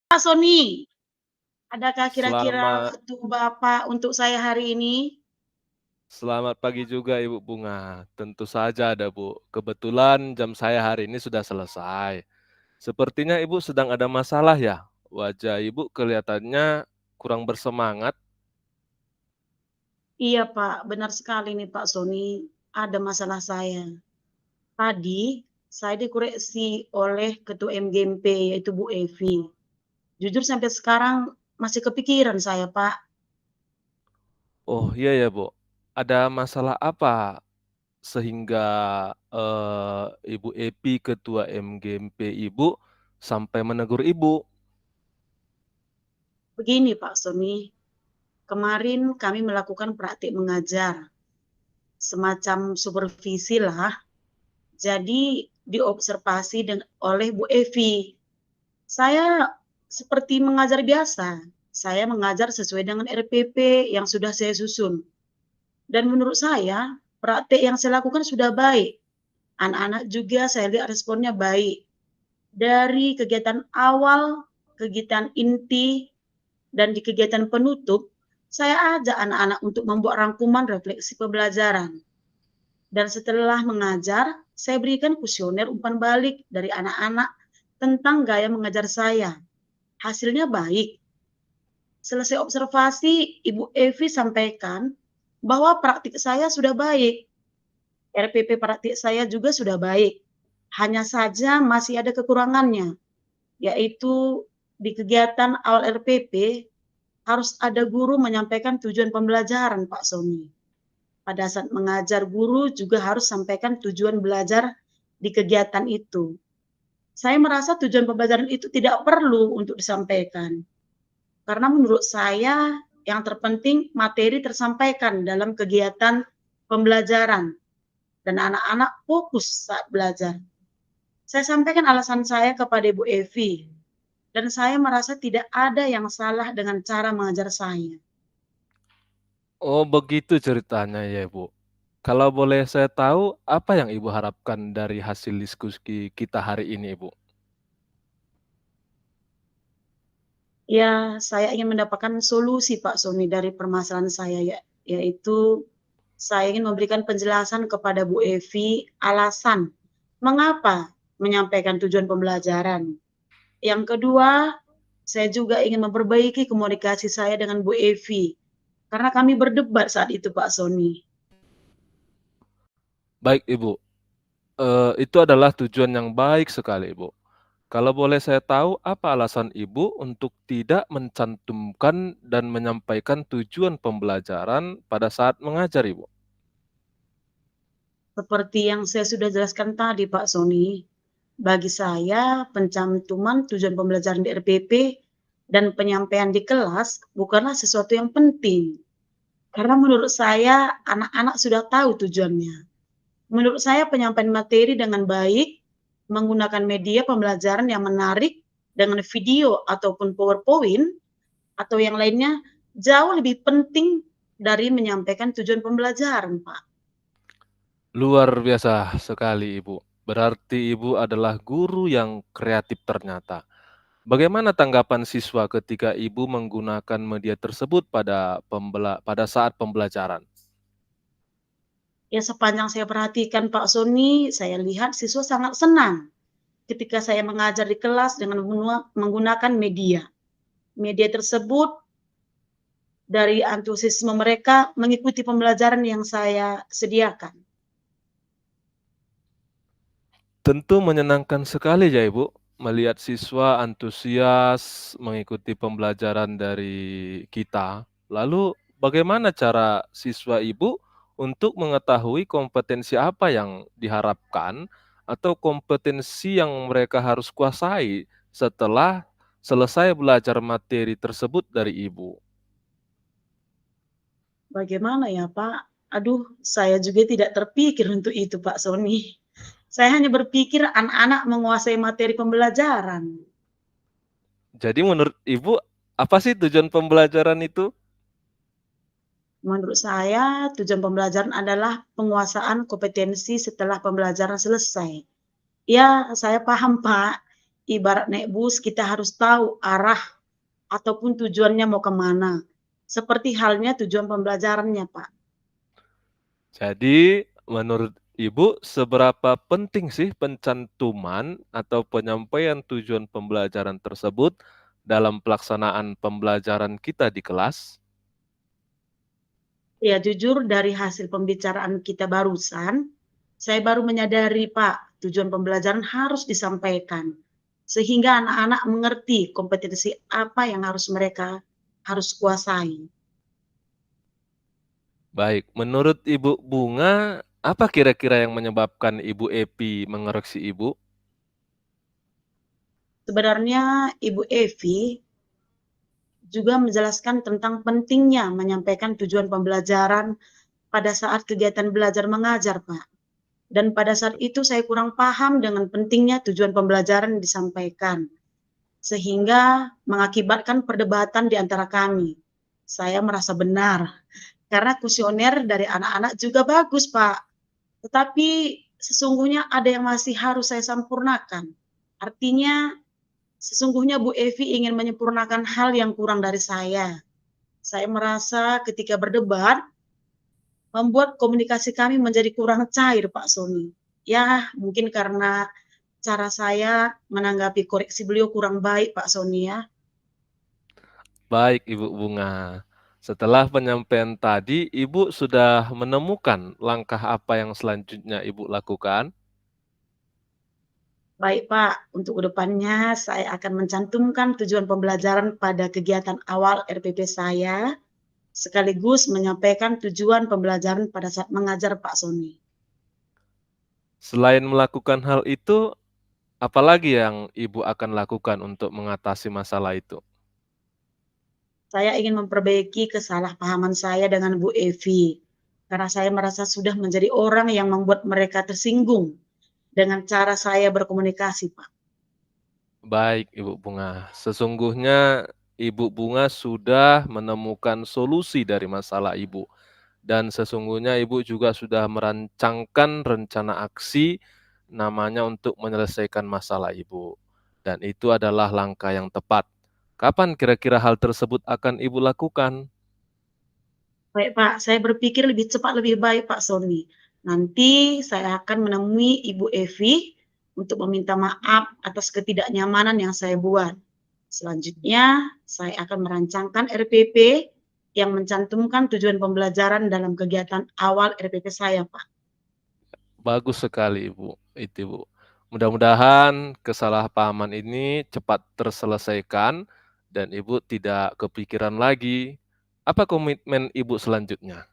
Pak Sony, adakah kira-kira Selamat waktu Bapak untuk saya hari ini? selamat pagi juga Ibu Bunga. Tentu saja ada Bu. Kebetulan jam saya hari ini sudah selesai. Sepertinya Ibu sedang ada masalah ya? Wajah Ibu kelihatannya kurang bersemangat. Iya Pak, benar sekali nih Pak Sony, ada masalah saya. Tadi saya dikoreksi oleh Ketua MGMP yaitu Bu Evi. Jujur sampai sekarang masih kepikiran saya Pak. Oh iya ya Bu. Ada masalah apa sehingga Ibu Epi Ketua MGMP Ibu sampai menegur Ibu? Begini Pak Sony, kemarin kami melakukan praktik mengajar, semacam supervisi lah. Jadi diobservasi oleh Bu Evi. Saya seperti mengajar biasa. Saya mengajar sesuai dengan RPP yang sudah saya susun. Dan menurut saya, praktek yang saya lakukan sudah baik. Anak-anak juga saya lihat responnya baik. Dari kegiatan awal, kegiatan inti, dan di kegiatan penutup, saya ajak anak-anak untuk membuat rangkuman refleksi pembelajaran. Dan setelah mengajar, saya berikan kuesioner umpan balik dari anak-anak tentang gaya mengajar saya. Hasilnya baik. Selesai observasi, Ibu Evi sampaikan bahwa praktik saya sudah baik. RPP praktik saya juga sudah baik. Hanya saja masih ada kekurangannya, yaitu di kegiatan awal RPP harus ada guru menyampaikan tujuan pembelajaran, Pak Sony. Pada saat mengajar, guru juga harus sampaikan tujuan belajar di kegiatan itu. Saya merasa tujuan pembelajaran itu tidak perlu untuk disampaikan. Karena menurut saya yang terpenting materi tersampaikan dalam kegiatan pembelajaran dan anak-anak fokus saat belajar. Saya sampaikan alasan saya kepada Ibu Evi dan saya merasa tidak ada yang salah dengan cara mengajar saya. Oh begitu ceritanya ya Ibu. Kalau boleh saya tahu, apa yang Ibu harapkan dari hasil diskusi kita hari ini, Ibu? Ya, saya ingin mendapatkan solusi Pak Sony dari permasalahan saya yaitu saya ingin memberikan penjelasan kepada Bu Evi alasan mengapa menyampaikan tujuan pembelajaran. Yang kedua, saya juga ingin memperbaiki komunikasi saya dengan Bu Evi karena kami berdebat saat itu Pak Sony. Baik, Ibu. Itu adalah tujuan yang baik sekali, Ibu. Kalau boleh saya tahu, apa alasan Ibu untuk tidak mencantumkan dan menyampaikan tujuan pembelajaran pada saat mengajar, Ibu? Seperti yang saya sudah jelaskan tadi Pak Sony, bagi saya pencantuman tujuan pembelajaran di RPP dan penyampaian di kelas bukanlah sesuatu yang penting. Karena menurut saya anak-anak sudah tahu tujuannya. Menurut saya penyampaian materi dengan baik, menggunakan media pembelajaran yang menarik dengan video ataupun PowerPoint atau yang lainnya jauh lebih penting dari menyampaikan tujuan pembelajaran, Pak. Luar biasa sekali, Ibu. Berarti Ibu adalah guru yang kreatif ternyata. Bagaimana tanggapan siswa ketika Ibu menggunakan media tersebut pada saat pembelajaran? Ya sepanjang saya perhatikan Pak Sony, saya lihat siswa sangat senang ketika saya mengajar di kelas dengan menggunakan media. Media tersebut dari antusiasme mereka mengikuti pembelajaran yang saya sediakan. Tentu menyenangkan sekali ya Ibu, melihat siswa antusias mengikuti pembelajaran dari kita. Lalu bagaimana cara siswa Ibu untuk mengetahui kompetensi apa yang diharapkan atau kompetensi yang mereka harus kuasai setelah selesai belajar materi tersebut dari Ibu? Bagaimana ya Pak? Aduh, saya juga tidak terpikir untuk itu Pak Sony. Saya hanya berpikir anak-anak menguasai materi pembelajaran. Jadi menurut Ibu, apa sih tujuan pembelajaran itu? Menurut saya, tujuan pembelajaran adalah penguasaan kompetensi setelah pembelajaran selesai. Ya, saya paham, Pak. ibarat naik bus kita harus tahu arah ataupun tujuannya mau kemana. Seperti halnya tujuan pembelajarannya, Pak. Jadi, menurut Ibu, seberapa penting sih pencantuman atau penyampaian tujuan pembelajaran tersebut dalam pelaksanaan pembelajaran kita di kelas? Ya, jujur dari hasil pembicaraan kita barusan, saya baru menyadari, Pak, tujuan pembelajaran harus disampaikan. Sehingga anak-anak mengerti kompetensi apa yang harus mereka harus kuasai. Baik, menurut Ibu Bunga, apa kira-kira yang menyebabkan Ibu Epi mengoreksi Ibu? Sebenarnya Ibu Evi juga menjelaskan tentang pentingnya menyampaikan tujuan pembelajaran pada saat kegiatan belajar mengajar, Pak. Dan pada saat itu saya kurang paham dengan pentingnya tujuan pembelajaran disampaikan, sehingga mengakibatkan perdebatan di antara kami. Saya merasa benar, karena kuesioner dari anak-anak juga bagus, Pak. Tetapi sesungguhnya ada yang masih harus saya sempurnakan. Artinya, sesungguhnya Bu Evi ingin menyempurnakan hal yang kurang dari saya. Saya merasa ketika berdebat, membuat komunikasi kami menjadi kurang cair, Pak Sony. Ya, mungkin karena cara saya menanggapi koreksi beliau kurang baik, Pak Sony ya. Baik, Ibu Bunga. Setelah penyampaian tadi, Ibu sudah menemukan langkah apa yang selanjutnya Ibu lakukan? Baik Pak, untuk kedepannya saya akan mencantumkan tujuan pembelajaran pada kegiatan awal RPP saya, sekaligus menyampaikan tujuan pembelajaran pada saat mengajar Pak Sony. Selain melakukan hal itu, apalagi yang Ibu akan lakukan untuk mengatasi masalah itu? Saya ingin memperbaiki kesalahpahaman saya dengan Bu Evi, karena saya merasa sudah menjadi orang yang membuat mereka tersinggung dengan cara saya berkomunikasi, Pak. Baik, Ibu Bunga. Sesungguhnya Ibu Bunga sudah menemukan solusi dari masalah Ibu. Dan sesungguhnya Ibu juga sudah merancangkan rencana aksi namanya untuk menyelesaikan masalah Ibu. Dan itu adalah langkah yang tepat. Kapan kira-kira hal tersebut akan Ibu lakukan? Baik Pak, saya berpikir lebih cepat lebih baik Pak Sony. Nanti saya akan menemui Ibu Evi untuk meminta maaf atas ketidaknyamanan yang saya buat. Selanjutnya, saya akan merancangkan RPP yang mencantumkan tujuan pembelajaran dalam kegiatan awal RPP saya, Pak. Bagus sekali Ibu, itu Ibu. Mudah-mudahan kesalahpahaman ini cepat terselesaikan dan Ibu tidak kepikiran lagi. Apa komitmen Ibu selanjutnya?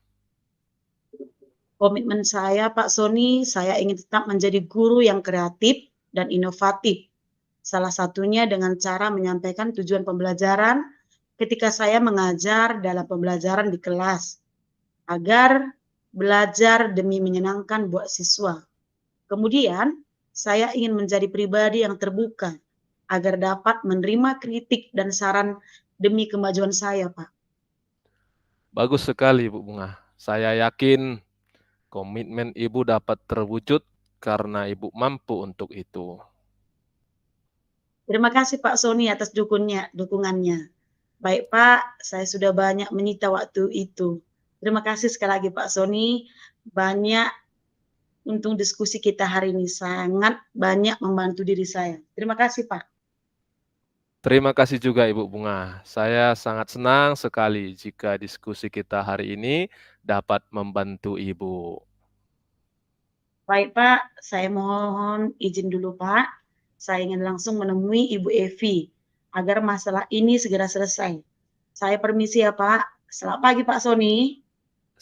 Komitmen saya, Pak Sony, saya ingin tetap menjadi guru yang kreatif dan inovatif. Salah satunya dengan cara menyampaikan tujuan pembelajaran ketika saya mengajar dalam pembelajaran di kelas, agar belajar demi menyenangkan buat siswa. Kemudian, saya ingin menjadi pribadi yang terbuka agar dapat menerima kritik dan saran demi kemajuan saya, Pak. Bagus sekali Ibu Bunga. Saya yakin komitmen Ibu dapat terwujud karena Ibu mampu untuk itu. Terima kasih Pak Sony atas dukungannya. Baik Pak, saya sudah banyak menyita waktu itu. Terima kasih sekali lagi Pak Sony, banyak untuk diskusi kita hari ini, sangat banyak membantu diri saya. Terima kasih Pak. Terima kasih juga Ibu Bunga. Saya sangat senang sekali jika diskusi kita hari ini dapat membantu Ibu. Baik Pak, saya mohon izin dulu Pak. Saya ingin langsung menemui Ibu Evi agar masalah ini segera selesai. Saya permisi ya Pak. Selamat pagi Pak Sony.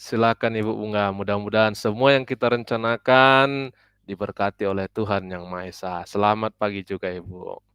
Silakan Ibu Bunga, mudah-mudahan semua yang kita rencanakan diberkati oleh Tuhan Yang Maha Esa. Selamat pagi juga Ibu.